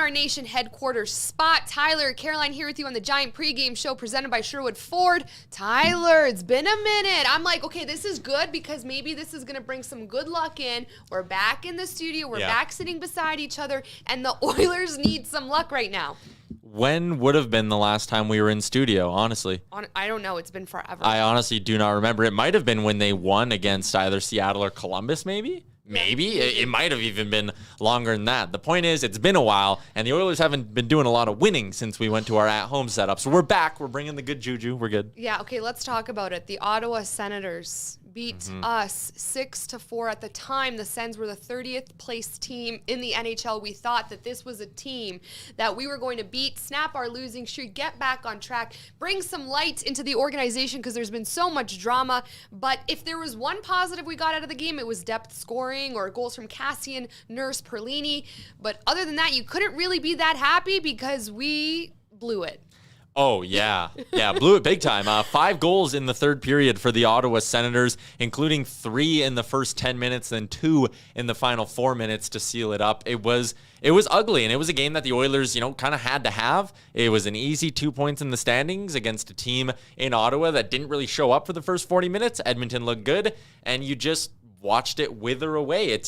our nation headquarters spot. Tyler, Caroline here with you on the Giant pregame show presented by Sherwood Ford. Tyler, it's been a minute. I'm like, okay, this is good because maybe this is going to bring some good luck in. We're back in the studio. We're back sitting beside each other, and the Oilers need some luck right now. When would have been the last time we were in studio, honestly? I don't know. It's been forever. I honestly do not remember. It might have been when they won against either Seattle or Columbus, maybe? Maybe. It might have even been longer than that. The point is, it's been a while, and the Oilers haven't been doing a lot of winning since we went to our at-home setup. So we're back. We're bringing the good juju. We're good. Yeah, okay, let's talk about it. The Ottawa Senators beat us 6-4. At the time, the Sens were the 30th place team in the NHL. We thought that this was a team that we were going to beat, snap our losing streak, get back on track, bring some light into the organization because there's been so much drama. But if there was one positive we got out of the game, it was depth scoring or goals from Cassian, Nurse, Perlini. But other than that, you couldn't really be that happy because we blew it. Oh, yeah. Yeah, blew it big time. 5 goals in the third period for the Ottawa Senators, including 3 in the first 10 minutes, then 2 in the final 4 minutes to seal it up. It was ugly, and it was a game that the Oilers, kind of had to have. It was an easy 2 points in the standings against a team in Ottawa that didn't really show up for the first 40 minutes. Edmonton looked good, and you just watched it wither away.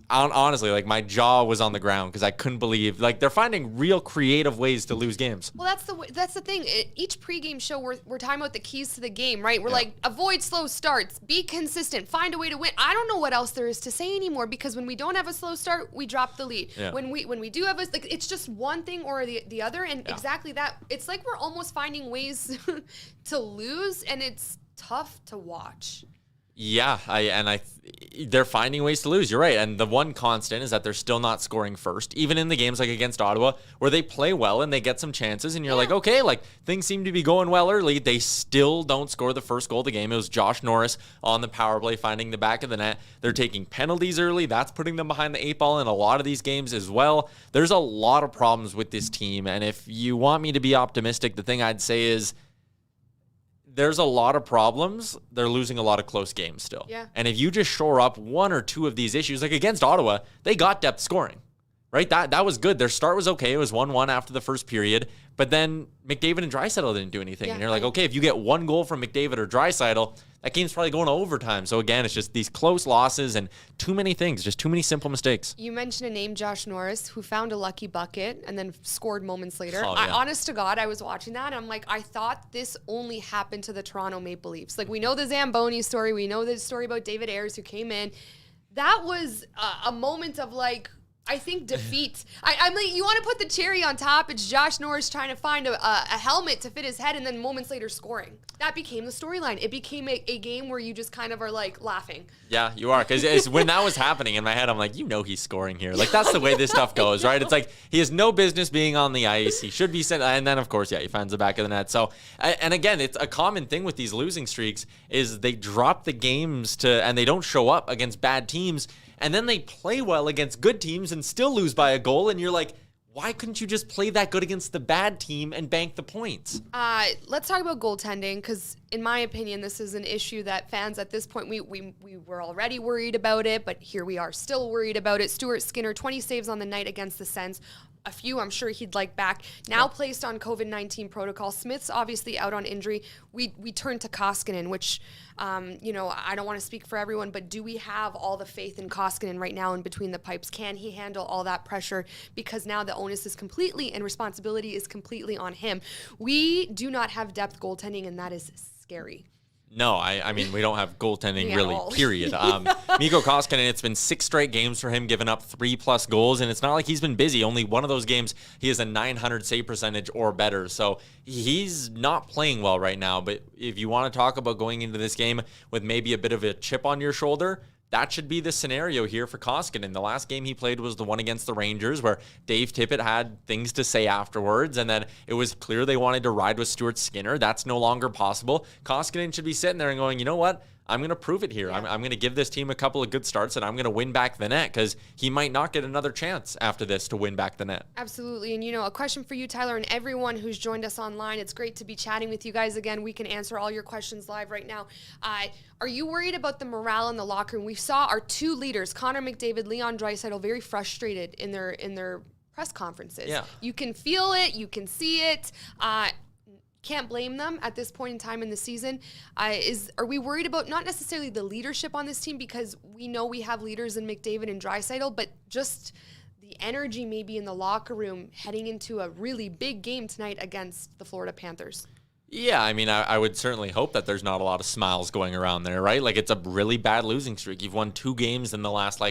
Honestly, like, my jaw was on the ground because I couldn't believe, like, they're finding real creative ways to lose games. Well, that's the thing. Each pregame show, we're talking about the keys to the game, right? We're like, avoid slow starts, be consistent, find a way to win. I don't know what else there is to say anymore because when we don't have a slow start, we drop the lead. Yeah. When we do have it's just one thing or the other, and exactly that. It's like we're almost finding ways to lose, and it's tough to watch. Yeah, they're finding ways to lose. You're right. And the one constant is that they're still not scoring first, even in the games like against Ottawa, where they play well and they get some chances. And you're like, okay, like, things seem to be going well early. They still don't score the first goal of the game. It was Josh Norris on the power play, finding the back of the net. They're taking penalties early. That's putting them behind the 8 ball in a lot of these games as well. There's a lot of problems with this team. And if you want me to be optimistic, the thing I'd say is, there's a lot of problems. They're losing a lot of close games still. Yeah. And if you just shore up 1 or 2 of these issues, like against Ottawa, they got depth scoring, right? That was good. Their start was okay. It was 1-1 after the first period. But then McDavid and Draisaitl didn't do anything. And you're like, okay, if you get 1 goal from McDavid or Draisaitl, that game's probably going to overtime. So again, it's just these close losses and too many things, just too many simple mistakes. You mentioned a name, Josh Norris, who found a lucky bucket and then scored moments later. Oh, yeah. Honest to God, I was watching that, and I'm like, I thought this only happened to the Toronto Maple Leafs. Like, we know the Zamboni story. We know the story about David Ayres, who came in. That was a moment of, like, I think defeat. I'm like, you want to put the cherry on top. It's Josh Norris trying to find a helmet to fit his head, and then moments later scoring. That became the storyline. It became a game where you just kind of are like laughing. Yeah, you are. Because when that was happening in my head, I'm like, he's scoring here. Like, that's the way this stuff goes, right? It's like, he has no business being on the ice. He should be sent. And then, of course, he finds the back of the net. So, and again, it's a common thing with these losing streaks is they drop the games and they don't show up against bad teams. And then they play well against good teams and still lose by a goal. And you're like, why couldn't you just play that good against the bad team and bank the points? Let's talk about goaltending, because in my opinion, this is an issue that fans at this point, we were already worried about it, but here we are still worried about it. Stuart Skinner, 20 saves on the night against the Sens. A few I'm sure he'd like back. Now placed on COVID-19 protocol. Smith's obviously out on injury. We turn to Koskinen, which, I don't want to speak for everyone, but do we have all the faith in Koskinen right now in between the pipes? Can he handle all that pressure? Because now the onus is completely and responsibility is completely on him. We do not have depth goaltending, and that is scary. No, I mean, we don't have goaltending really, period. Mikko Koskinen, it's been 6 straight games for him, giving up 3+ goals, and it's not like he's been busy. Only one of those games, he has a .900 save percentage or better, so he's not playing well right now. But if you want to talk about going into this game with maybe a bit of a chip on your shoulder, that should be the scenario here for Koskinen. The last game he played was the one against the Rangers, where Dave Tippett had things to say afterwards, and then it was clear they wanted to ride with Stuart Skinner. That's no longer possible. Koskinen should be sitting there and going, you know what? I'm going to prove it here. Yeah. I'm going to give this team a couple of good starts, and I'm going to win back the net, because he might not get another chance after this to win back the net. Absolutely. And, a question for you, Tyler, and everyone who's joined us online. It's great to be chatting with you guys again. We can answer all your questions live right now. Are you worried about the morale in the locker room? We saw our 2 leaders, Connor McDavid, Leon Draisaitl, very frustrated in their press conferences. Yeah. You can feel it. You can see it. Can't blame them at this point in time in the season. Are we worried about not necessarily the leadership on this team, because we know we have leaders in McDavid and Draisaitl, but just the energy maybe in the locker room heading into a really big game tonight against the Florida Panthers? Yeah, I mean, I would certainly hope that there's not a lot of smiles going around there, right? Like, it's a really bad losing streak. You've won 2 games in the last,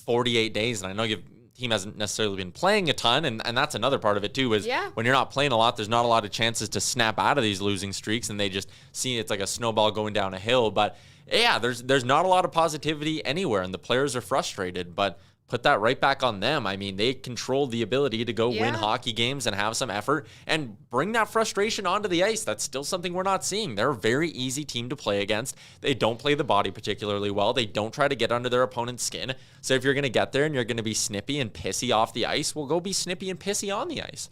48 days, and I know team hasn't necessarily been playing a ton, and that's another part of it too, is when you're not playing a lot, there's not a lot of chances to snap out of these losing streaks, and they just see it's like a snowball going down a hill. But yeah, there's not a lot of positivity anywhere, and the players are frustrated, but put that right back on them. I mean, they controlled the ability to go win hockey games and have some effort and bring that frustration onto the ice. That's still something we're not seeing. They're a very easy team to play against. They don't play the body particularly well. They don't try to get under their opponent's skin. So if you're going to get there and you're going to be snippy and pissy off the ice, well, go be snippy and pissy on the ice.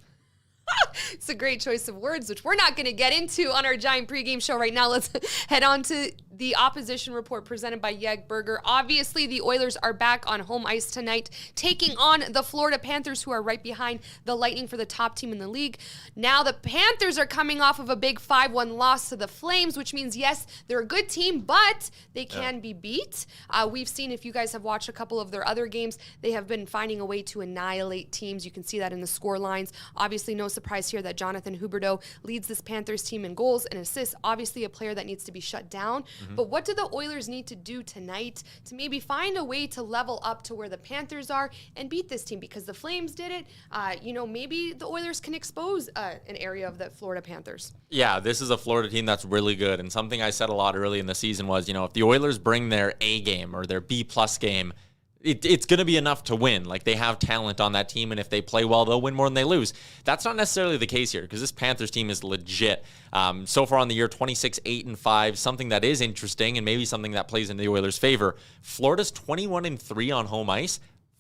It's a great choice of words, which we're not going to get into on our giant pregame show right now. Let's head on to the opposition report presented by Yeg Burger. Obviously, the Oilers are back on home ice tonight, taking on the Florida Panthers, who are right behind the Lightning for the top team in the league. Now, the Panthers are coming off of a big 5-1 loss to the Flames, which means, yes, they're a good team, but they can be beat. We've seen, if you guys have watched a couple of their other games, they have been finding a way to annihilate teams. You can see that in the score lines. Obviously, no surprise here that Jonathan Huberdeau leads this Panthers team in goals and assists. Obviously, a player that needs to be shut down. But what do the Oilers need to do tonight to maybe find a way to level up to where the Panthers are and beat this team? Because the Flames did it. Maybe the Oilers can expose an area of the Florida Panthers. Yeah, this is a Florida team that's really good. And something I said a lot early in the season was, if the Oilers bring their A game or their B+ game, it's going to be enough to win. Like, they have talent on that team, and if they play well, they'll win more than they lose. That's not necessarily the case here, because this Panthers team is legit. So far on the year, 26-8-5, something that is interesting and maybe something that plays in the Oilers' favor. Florida's 21-3 on home ice,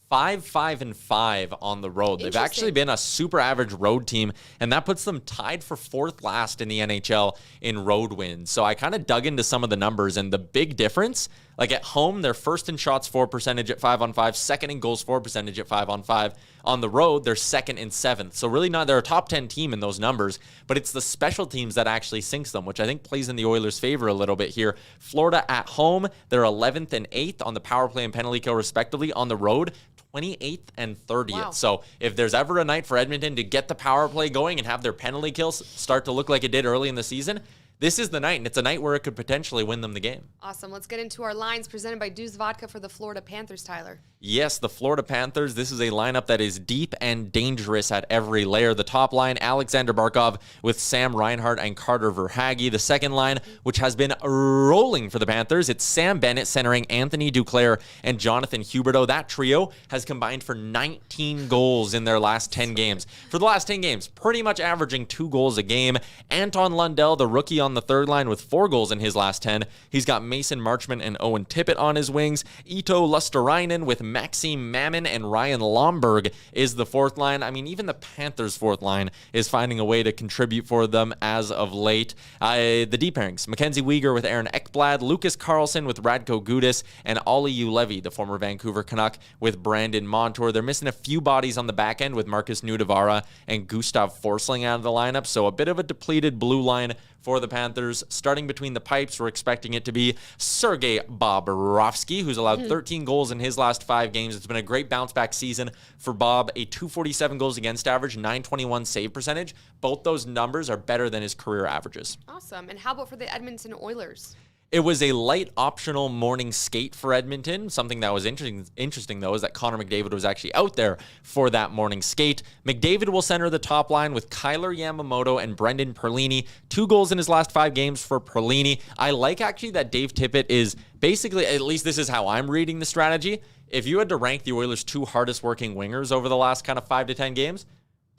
5-5-5 on the road. They've actually been a super average road team, and that puts them tied for 4th last in the NHL in road wins. So I kind of dug into some of the numbers, and the big difference, like at home, they're first in shots for percentage at 5-on-5, second in goals for percentage at 5-on-5. On the road, they're second and 7th. So really they're a top 10 team in those numbers, but it's the special teams that actually sinks them, which I think plays in the Oilers' favor a little bit here. Florida at home, they're 11th and 8th on the power play and penalty kill respectively. On the road, 28th and 30th. Wow. So if there's ever a night for Edmonton to get the power play going and have their penalty kills start to look like it did early in the season, this is the night, and it's a night where it could potentially win them the game. Awesome. Let's get into our lines presented by Deuce Vodka for the Florida Panthers, Tyler. Yes, the Florida Panthers, this is a lineup that is deep and dangerous at every layer. The top line, Alexander Barkov with Sam Reinhart and Carter Verhaeghe. The second line, which has been rolling for the Panthers, it's Sam Bennett centering Anthony Duclair and Jonathan Huberdeau. That trio has combined for 19 goals in their last 10 games. For the last 10 games, pretty much averaging 2 goals a game. Anton Lundell, the rookie on the third line with 4 goals in his last 10. He's got Mason Marchment and Owen Tippett on his wings. Ito Lusterainen with Maxime Mammon and Ryan Lomberg is the fourth line. I mean, even the Panthers' fourth line is finding a way to contribute for them as of late. The deep pairings, Mackenzie Weegar with Aaron Ekblad, Lucas Carlson with Radko Gudas, and Ollie Ulevi, the former Vancouver Canuck, with Brandon Montour. They're missing a few bodies on the back end with Marcus Nudavara and Gustav Forsling out of the lineup, so a bit of a depleted blue line for the Panthers. Starting between the pipes, we're expecting it to be Sergei Bobrovsky, who's allowed 13 goals in his last 5 games. It's been a great bounce-back season for Bob, a 247 goals against average, 921 save percentage. Both those numbers are better than his career averages. Awesome. And how about for the Edmonton Oilers? It was a light optional morning skate for Edmonton. Something that was interesting, though, is that Connor McDavid was actually out there for that morning skate. McDavid will center the top line with Kyler Yamamoto and Brendan Perlini. 2 goals in his last 5 games for Perlini. I like, actually, that Dave Tippett is basically, at least this is how I'm reading the strategy. If you had to rank the Oilers' 2 hardest working wingers over the last kind of 5 to 10 games,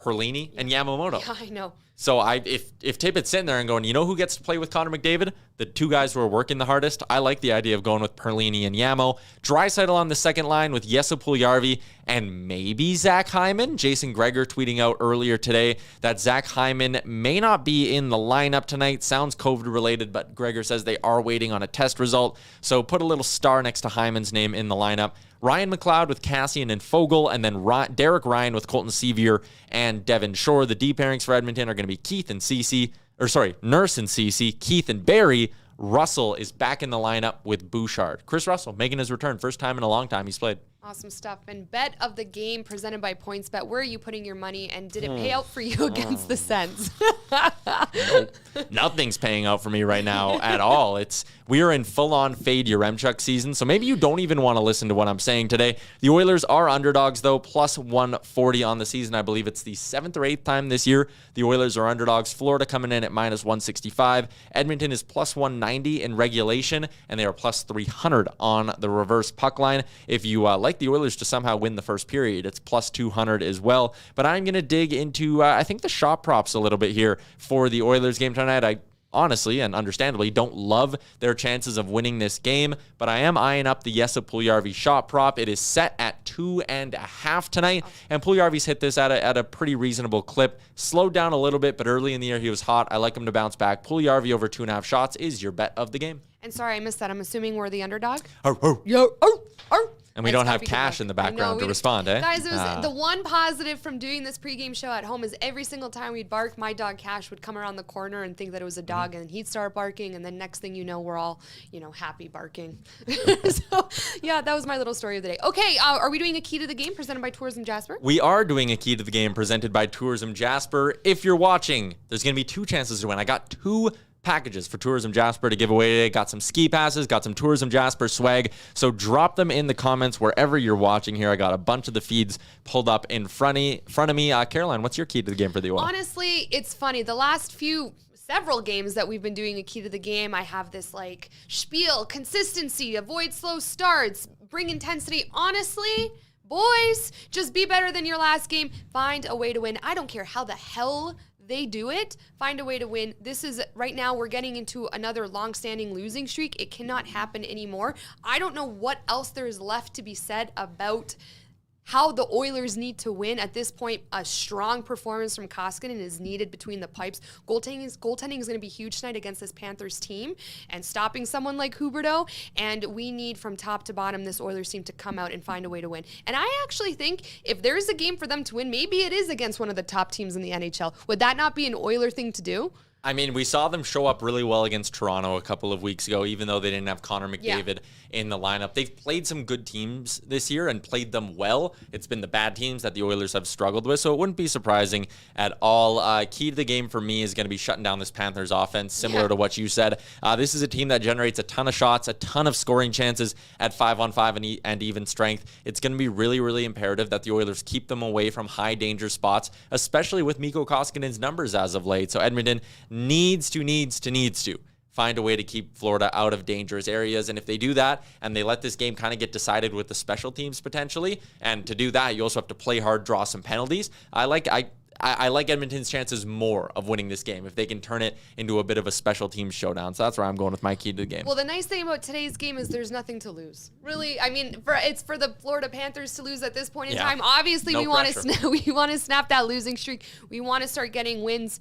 Perlini and Yamamoto. Yeah, I know. So if Tippett's sitting there and going, you know who gets to play with Connor McDavid? The two guys who are working the hardest. I like the idea of going with Perlini and Yamo. Draisaitl on the second line with Jesse Puljujarvi and maybe Zach Hyman. Jason Gregor tweeting out earlier today that Zach Hyman may not be in the lineup tonight. Sounds COVID related, but Gregor says they are waiting on a test result. So put a little star next to Hyman's name in the lineup. Ryan McLeod with Cassian and Fogle, and then Derek Ryan with Colton Sevier and Devin Shore. The D pairings for Edmonton are going to be Nurse and Ceci, Keith and Barry. Russell is back in the lineup with Bouchard. Chris Russell making his return. First time in a long time he's played. Awesome stuff. And bet of the game presented by PointsBet. Where are you putting your money, and did it pay out for you against the Sens? Nope. Nothing's paying out for me right now at all. We are in full-on fade Yaremchuk season, so maybe you don't even want to listen to what I'm saying today. The Oilers are underdogs, though, plus 140 on the season. I believe it's the 7th or 8th time this year the Oilers are underdogs. Florida coming in at minus 165. Edmonton is plus 190 in regulation, and they are plus 300 on the reverse puck line. If you like the Oilers to somehow win the first period, it's plus 200 as well. But I'm going to dig into, I think, the shot props a little bit here for the Oilers game tonight. I honestly and understandably don't love their chances of winning this game, but I am eyeing up the Jesse Puljujarvi shot prop. It is set at 2.5 tonight, and Puljujarvi's hit this at a pretty reasonable clip. Slowed down a little bit, but early in the year he was hot. I like him to bounce back. Puljujarvi over 2.5 shots is your bet of the game. And sorry, I missed that. I'm assuming we're the underdog? And we don't have Cash in the background to respond, eh? Guys, it was the one positive from doing this pregame show at home is every single time we'd bark, my dog Cash would come around the corner and think that it was a dog, and he'd start barking, and then next thing you know, we're all, happy barking. So, yeah, that was my little story of the day. Okay, are we doing a key to the game presented by Tourism Jasper? We are doing a key to the game presented by Tourism Jasper. If you're watching, there's going to be 2 chances to win. I got 2 packages for Tourism Jasper to give away today. Got some ski passes, got some Tourism Jasper swag. So drop them in the comments wherever you're watching here. I got a bunch of the feeds pulled up in front of me. Caroline, what's your key to the game for the Oil? Honestly, it's funny. The last several games that we've been doing a key to the game, I have this spiel, consistency, avoid slow starts, bring intensity. Honestly, boys, just be better than your last game. Find a way to win. I don't care how the hell they do it. Find a way to win. This is right now we're getting into another long-standing losing streak. It cannot happen anymore. I don't know what else there is left to be said about how the Oilers need to win. At this point, a strong performance from Koskinen is needed between the pipes. Goaltending is going to be huge tonight against this Panthers team and stopping someone like Huberdeau. And we need from top to bottom this Oilers team to come out and find a way to win. And I actually think if there's a game for them to win, maybe it is against one of the top teams in the NHL. Would that not be an Oiler thing to do? I mean, we saw them show up really well against Toronto a couple of weeks ago, even though they didn't have Connor McDavid in the lineup. They've played some good teams this year and played them well. It's been the bad teams that the Oilers have struggled with, so it wouldn't be surprising at all. Key to the game for me is going to be shutting down this Panthers offense, similar to what you said. This is a team that generates a ton of shots, a ton of scoring chances at 5-on-5 and even strength. It's going to be really, really imperative that the Oilers keep them away from high danger spots, especially with Mikko Koskinen's numbers as of late. So Edmonton needs to find a way to keep Florida out of dangerous areas. And if they do that and they let this game kind of get decided with the special teams potentially, and to do that, you also have to play hard, draw some penalties. I like Edmonton's chances more of winning this game if they can turn it into a bit of a special teams showdown. So that's where I'm going with my key to the game. Well, the nice thing about today's game is there's nothing to lose. Really, I mean, it's for the Florida Panthers to lose at this point in time. Obviously, we want to snap that losing streak. We want to start getting wins.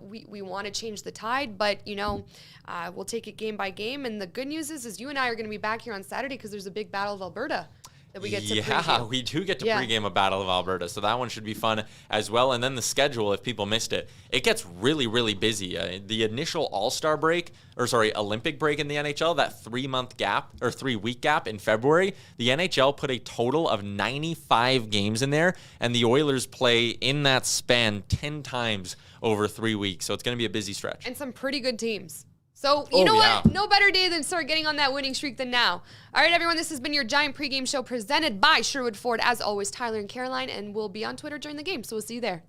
We want to change the tide, but we'll take it game by game. And the good news is you and I are going to be back here on Saturday because there's a big Battle of Alberta that we get to preview. We do get to pregame a Battle of Alberta, so that one should be fun as well. And then the schedule, if people missed it, it gets really, really busy. The initial Olympic break in the NHL, that 3-week gap in February, the NHL put a total of 95 games in there, and the Oilers play in that span 10 times over 3 weeks. So it's going to be a busy stretch. And some pretty good teams. So, you know what? No better day than start getting on that winning streak than now. All right, everyone, this has been your Giant pregame show presented by Sherwood Ford. As always, Tyler and Caroline, and we'll be on Twitter during the game, so we'll see you there.